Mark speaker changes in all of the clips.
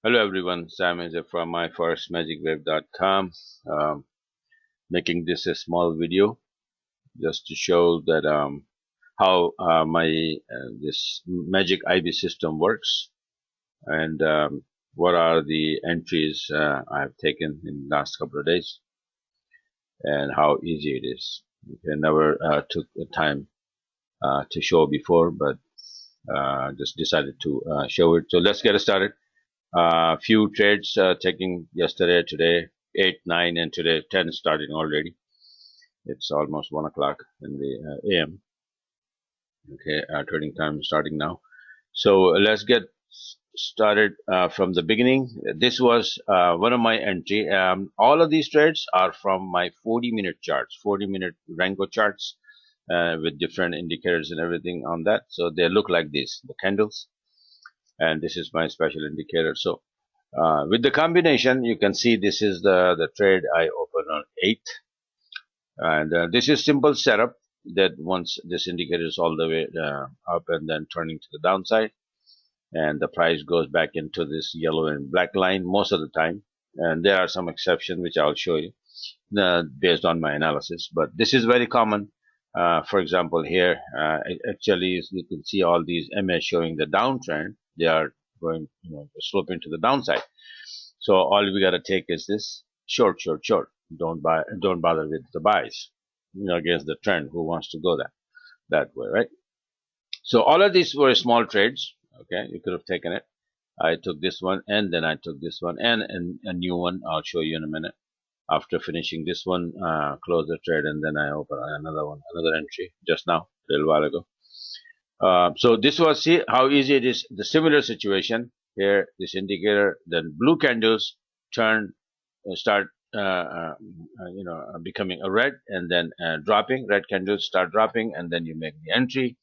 Speaker 1: Hello everyone, Sam is from myfirstmagicwave.com. Making this a small video just to show that how my this magic IB system works and what are the entries I've taken in the last couple of days and how easy it is. I never took the time to show before, but just decided to show it. So let's get started. Few trades taking yesterday, today, 8, 9, and today 10 starting already. It's almost 1 o'clock in the AM. Okay, trading time starting now. So let's get started from the beginning. This was one of my entry. All of these trades are from my 40-minute charts, 40-minute Renko charts with different indicators and everything on that. So they look like this, the candles. And this is my special indicator. So with the combination, you can see this is the trade I opened on 8th. And this is simple setup that once this indicator is all the way up and then turning to the downside, and the price goes back into this yellow and black line most of the time. And there are some exceptions which I'll show you based on my analysis. But this is very common. For example, here, actually, you can see all these MA showing the downtrend. They are going, sloping to the downside. So all we got to take is this short, short, short. Don't bother with the buys, against the trend. Who wants to go that way, right? So all of these were small trades. Okay, you could have taken it. I took this one, and then I took this one, and a new one. I'll show you in a minute. After finishing this one, close the trade, and then I open another one, another entry just now, a little while ago. So this was, see how easy it is. The similar situation here, this indicator, then blue candles turn, start, becoming a red, and then dropping. Red candles start dropping, and then you make the entry,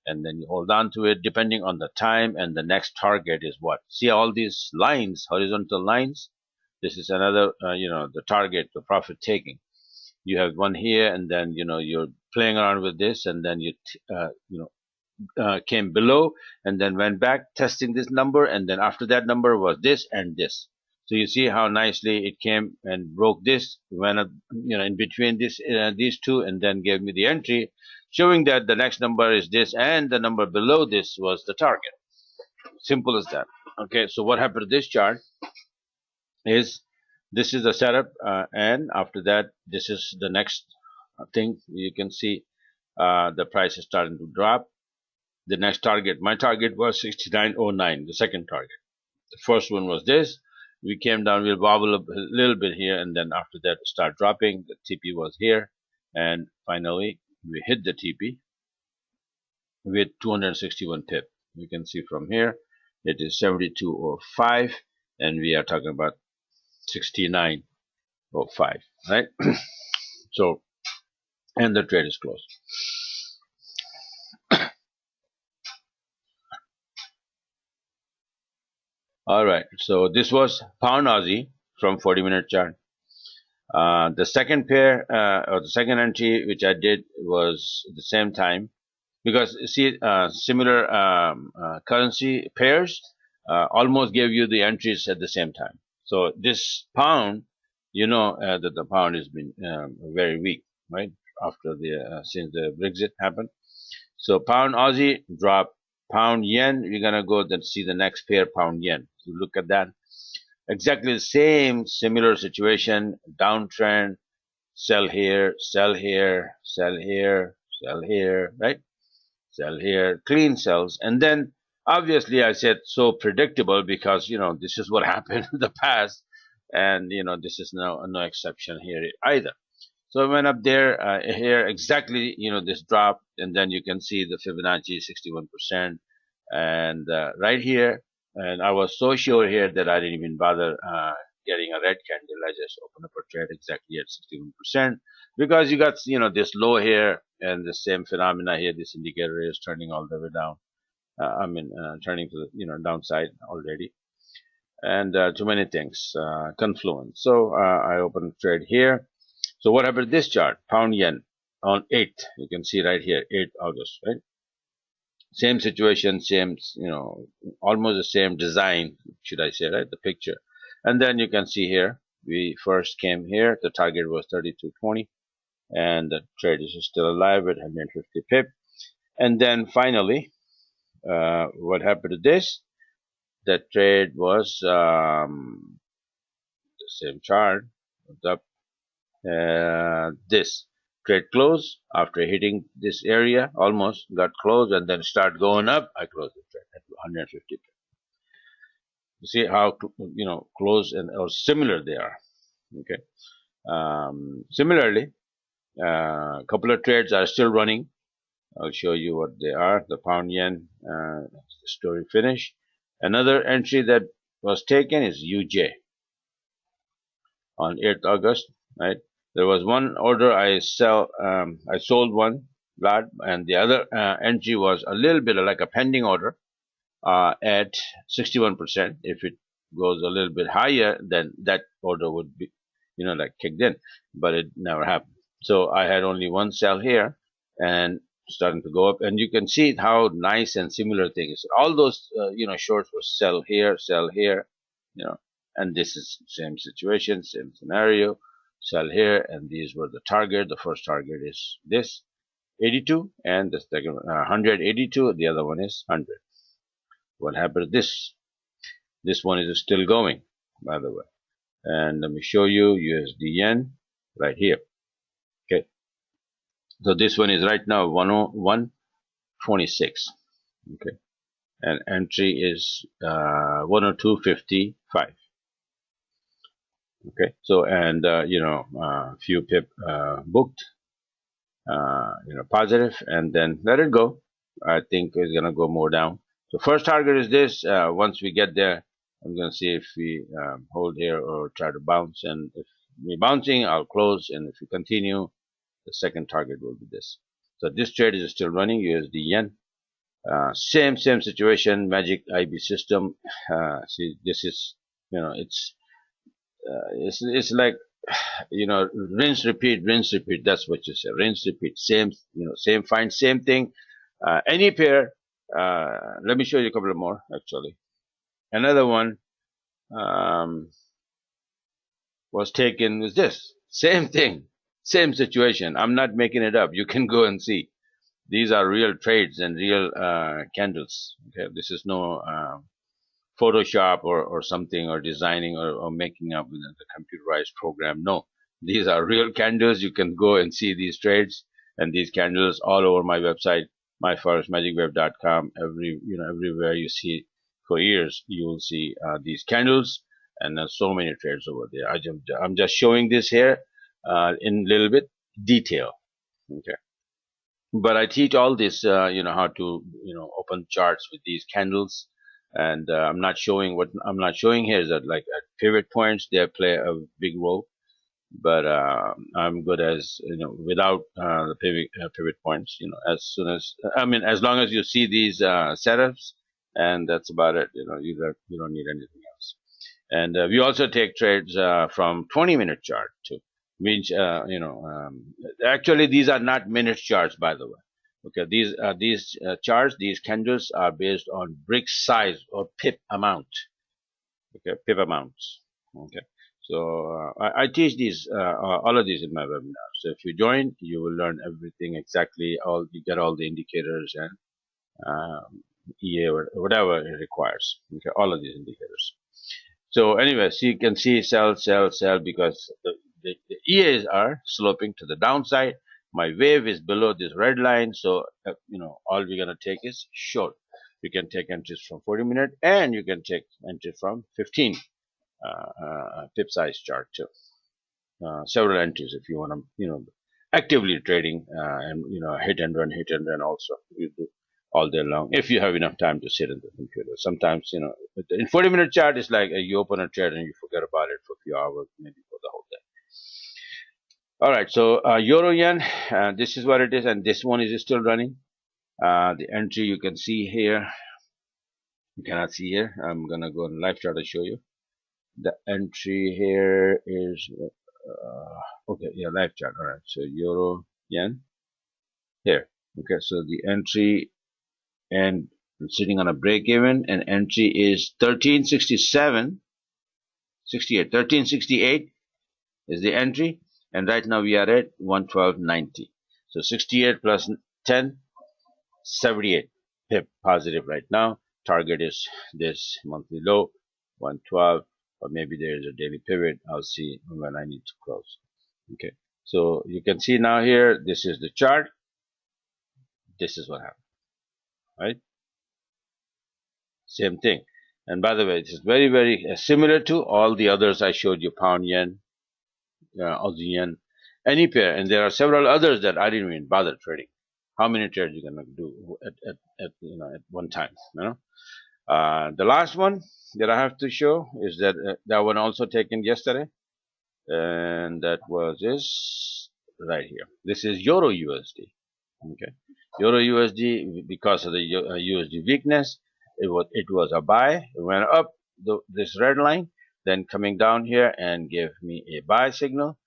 Speaker 1: and then you hold on to it depending on the time. And the next target is what? See all these lines, horizontal lines. This is another, the target, the profit taking. You have one here, and then you're playing around with this, and then you came below and then went back testing this number, and then after that number was this and this. So you see how nicely it came and broke this, went up, in between this these two, and then gave me the entry, showing that the next number is this and the number below this was the target. Simple as that. Okay, so what happened to this chart is this is the setup, and after that this is the next thing. You can see the price is starting to drop. The next target, my target was 69.09, the second target. The first one was this. We came down, we'll wobble up a little bit here, and then after that start dropping. The TP was here, and finally we hit the TP with 261 pip. You can see from here it is 72.05, and we are talking about 69.05, right? So, and the trade is closed. All right, so this was pound Aussie from 40-minute chart. The second pair, or the second entry which I did was the same time, because see, similar currency pairs almost gave you the entries at the same time. So this pound, that the pound has been very weak, right, after the since the Brexit happened. So pound Aussie drop, pound yen. We're gonna go then see the next pair, pound yen. So look at that. Exactly the same, similar situation, downtrend, sell here, sell here, sell here, sell here, right? Sell here, clean sells. And then obviously I said so predictable because, this is what happened in the past. And, this is no exception here either. So I went up there, here exactly, this drop, and then you can see the Fibonacci 61%. And right here, and I was so sure here that I didn't even bother getting a red candle. I just opened up a trade exactly at 61%, because you got, this low here and the same phenomena here. This indicator is turning all the way down. Turning to the, downside already. And too many things, confluence. So I opened a trade here. So what happened to this chart? Pound yen on 8th. You can see right here, 8th August, right? Same situation, same, almost the same design, should I say, right? The picture. And then you can see here, we first came here, the target was 32.20, and the trade is still alive at 150 pip. And then finally, what happened to this? That trade was the same chart, up. This trade close after hitting this area, almost got closed, and then start going up. I closed the trade at 150. You see how close and or similar they are. Okay. Similarly, a couple of trades are still running. I'll show you what they are. The pound yen story finish. Another entry that was taken is UJ on 8th August. Right. There was one order I sold one lot, and the other entry was a little bit like a pending order at 61%. If it goes a little bit higher, then that order would be, like kicked in, but it never happened. So I had only one sell here, and starting to go up, and you can see how nice and similar things. All those, shorts were sell here, and this is same situation, same scenario, sell here, and these were the target. The first target is this 82, and the second 182. The other one is 100. What happened to this? This one is still going, by the way. And let me show you USD yen right here. Okay. So this one is right now 101.26. Okay. And entry is 102.55. Okay. So, and, few pip booked, positive, and then let it go. I think it's going to go more down. So first target is this. Once we get there, I'm going to see if we hold here or try to bounce. And if we're bouncing, I'll close. And if we continue, the second target will be this. So this trade is still running, USD yen. Same situation, magic IB system. See, this is, it's like, rinse, repeat, rinse, repeat. That's what you say. Rinse, repeat. Same, find same thing. Any pair. Let me show you a couple of more, actually. Another one was taken with this. Same thing. Same situation. I'm not making it up. You can go and see. These are real trades and real candles. Okay, this is no Photoshop or something, or designing or making up with the computerized program. No, these are real candles. You can go and see these trades and these candles all over my website, myforexmagicweb.com. Everywhere you see for years, you will see these candles, and there's so many trades over there. I'm just showing this here in a little bit detail. Okay. But I teach all this, how to, open charts with these candles. And I'm not showing here is that, like, at pivot points, they play a big role. But I'm good as, without the pivot points, as long as you see these setups, and that's about it. You don't need anything else. And we also take trades from 20-minute chart too. Which actually these are not minute charts, by the way. Okay, these charts, these candles are based on brick size or pip amount. Okay, pip amounts. Okay, so I teach these all of these in my webinar. So if you join, you will learn everything exactly. You get all the indicators and EA or whatever it requires. Okay, all of these indicators. So anyway, so you can see sell because the EAs are sloping to the downside. My wave is below this red line, so all we're gonna take is short. You can take entries from 40-minute, and you can take entry from 15 pip size chart too. Several entries if you want to, actively trading and hit and run also. You do all day long if you have enough time to sit in the computer. Sometimes, in 40-minute chart, it's like you open a trade and you forget about it for a few hours, maybe for the whole day. All right, so euro yen, this is what it is, and this one is still running. The entry you can see here, you cannot see here. I'm gonna go in live chart to show you. The entry here is okay, yeah, live chart. All right, so euro yen here. Okay, so the entry and I'm sitting on a break even, and entry is 1367, 68, 1368 is the entry, and right now we are at 112.90. So 68 plus 10, 78 pip positive right now. Target is this monthly low, 112, or maybe there is a daily pivot. I'll see when I need to close. Okay, so you can see now here, this is the chart. This is what happened, right? Same thing. And by the way, this is very, very similar to all the others I showed you, pound yen, Aussie yen, any pair. And there are several others that I didn't even bother trading. How many trades you gonna do at one time? The last one that I have to show is that one also taken yesterday, and that was this right here. This is EUR-USD. Okay, EUR-USD, because of the USD weakness, it was a buy. It went up this red line, then coming down here and gave me a buy signal,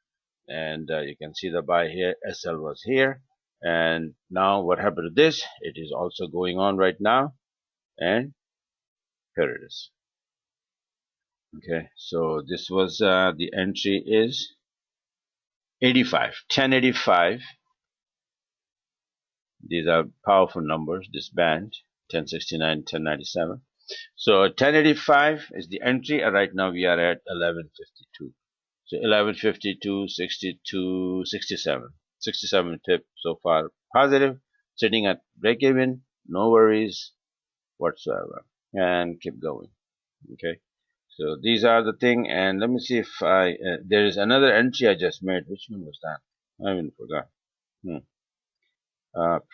Speaker 1: and you can see the buy here. SL was here, and now what happened to this? It is also going on right now, and here it is. Okay, so this was the entry is 85, 1085. These are powerful numbers, this band, 1069, 1097. So 1085 is the entry, and right now we are at 1152. So 1152, 62, 67. 67 pip so far positive, sitting at break even, no worries whatsoever, and keep going. Okay, so these are the thing, and let me see if there is another entry I just made. Which one was that? I even forgot.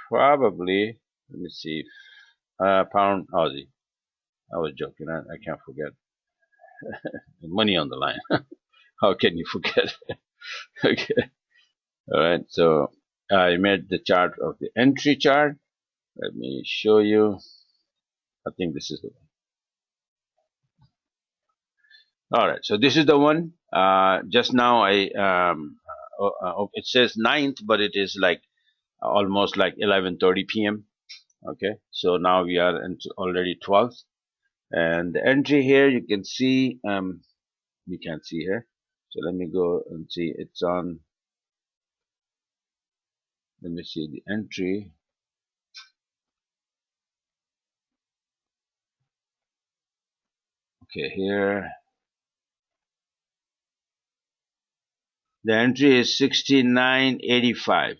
Speaker 1: Probably, let me see, pound Aussie. I was joking. I can't forget. Money on the line. How can you forget? Okay. All right. So I made the chart of the entry chart. Let me show you. I think this is the one. All right. So this is the one. Just now it says 9th, but it is like almost like 11:30 p.m. Okay. So now we are already 12th. And the entry here, you can see, we can't see here. So let me go and see. It's on, let me see the entry. Okay, here. The entry is 69.85.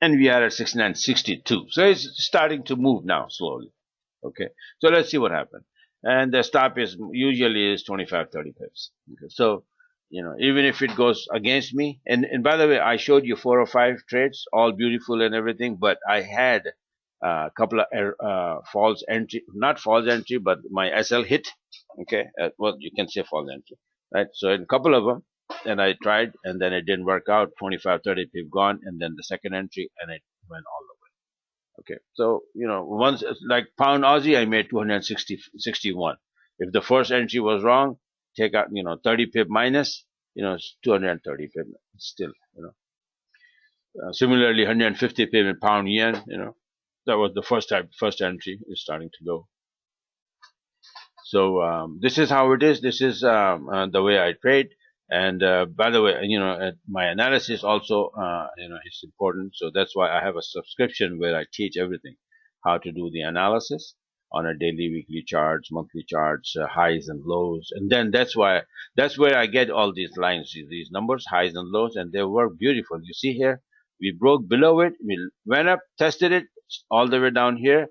Speaker 1: And we are at 69.62. So it's starting to move now slowly. Okay, so let's see what happens. And the stop is usually is 25-30 pips. Okay. So, even if it goes against me, and by the way, I showed you 4 or 5 trades, all beautiful and everything, but I had a couple of false entry, not false entry, but my SL hit. Okay, well, you can say false entry, right? So in a couple of them, and I tried, and then it didn't work out. 25-30 pip gone, and then the second entry, and it went all the way. Okay, so once, like pound Aussie, I made 261. If the first entry was wrong, take out 30 pip minus, it's 230 pip still. Similarly, 150 pip in pound yen, that was the first entry is starting to go. So this is how it is. This is the way I trade. And by the way, my analysis also, is important. So that's why I have a subscription where I teach everything, how to do the analysis on a daily, weekly charts, monthly charts, highs and lows. And then that's where I get all these lines, these numbers, highs and lows, and they work beautiful. You see here, we broke below it, we went up, tested it all the way down here.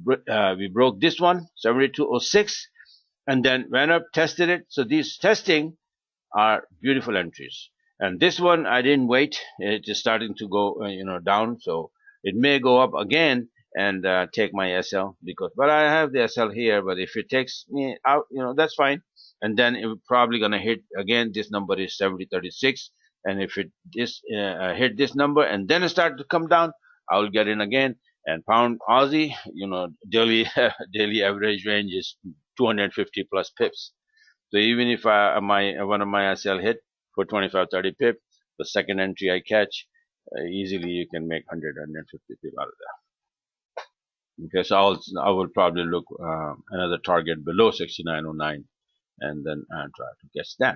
Speaker 1: We broke this one, 72.06, and then went up, tested it. So these testing are beautiful entries. And this one, I didn't wait. It is starting to go, down. So it may go up again and take my SL but I have the SL here. But if it takes me out, that's fine. And then it's probably gonna hit again. This number is 70.36. And if it hit this number and then it start to come down, I will get in again. And pound Aussie, daily daily average range is 250 plus pips. So even if one of my SL hit for 25-30 pip, the second entry I catch, easily you can make 100, 150 pip out of that. Okay, so I will probably look another target below 69.09 and then try to guess that.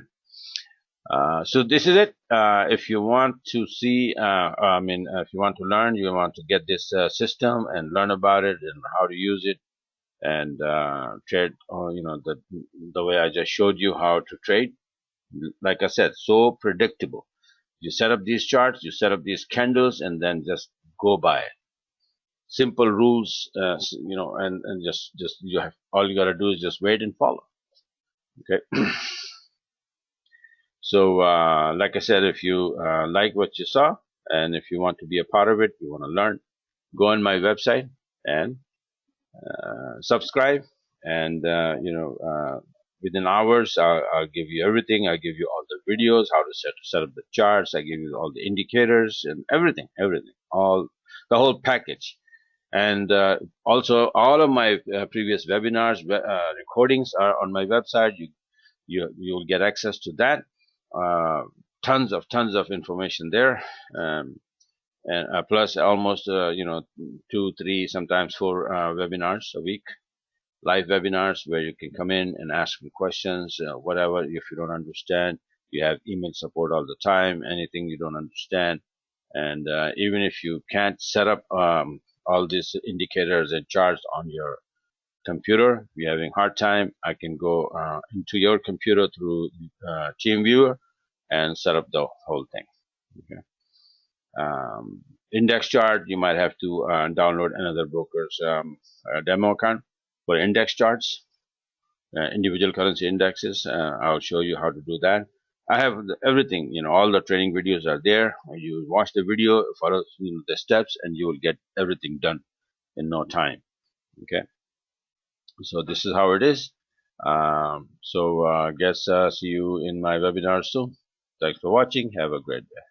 Speaker 1: So this is it. If you want to see, if you want to learn, you want to get this system and learn about it and how to use it and trade, the way I just showed you how to trade. Like I said, so predictable. You set up these charts, you set up these candles, and then just go by it. Simple rules, and just you have all you gotta do is just wait and follow. Okay. So, like I said, if you like what you saw, and if you want to be a part of it, you want to learn, go on my website and subscribe. And within hours, I'll give you everything. I'll give you all the videos, how to set up the charts. I give you all the indicators and everything, all the whole package. And also, all of my previous webinars recordings are on my website. You'll get access to that. Tons of information there, and plus almost 2, 3, sometimes 4 webinars a week, live webinars where you can come in and ask me questions, whatever. If you don't understand, you have email support all the time. Anything you don't understand, and even if you can't set up all these indicators and charts on your computer, if you're having a hard time, I can go into your computer through TeamViewer and set up the whole thing. Okay. Index chart, you might have to download another broker's demo account for index charts, individual currency indexes. I'll show you how to do that. I have everything, all the training videos are there. You watch the video, follow the steps, and you will get everything done in no time. Okay. So this is how it is. So guess see you in my webinar soon. Thanks for watching. Have a great day.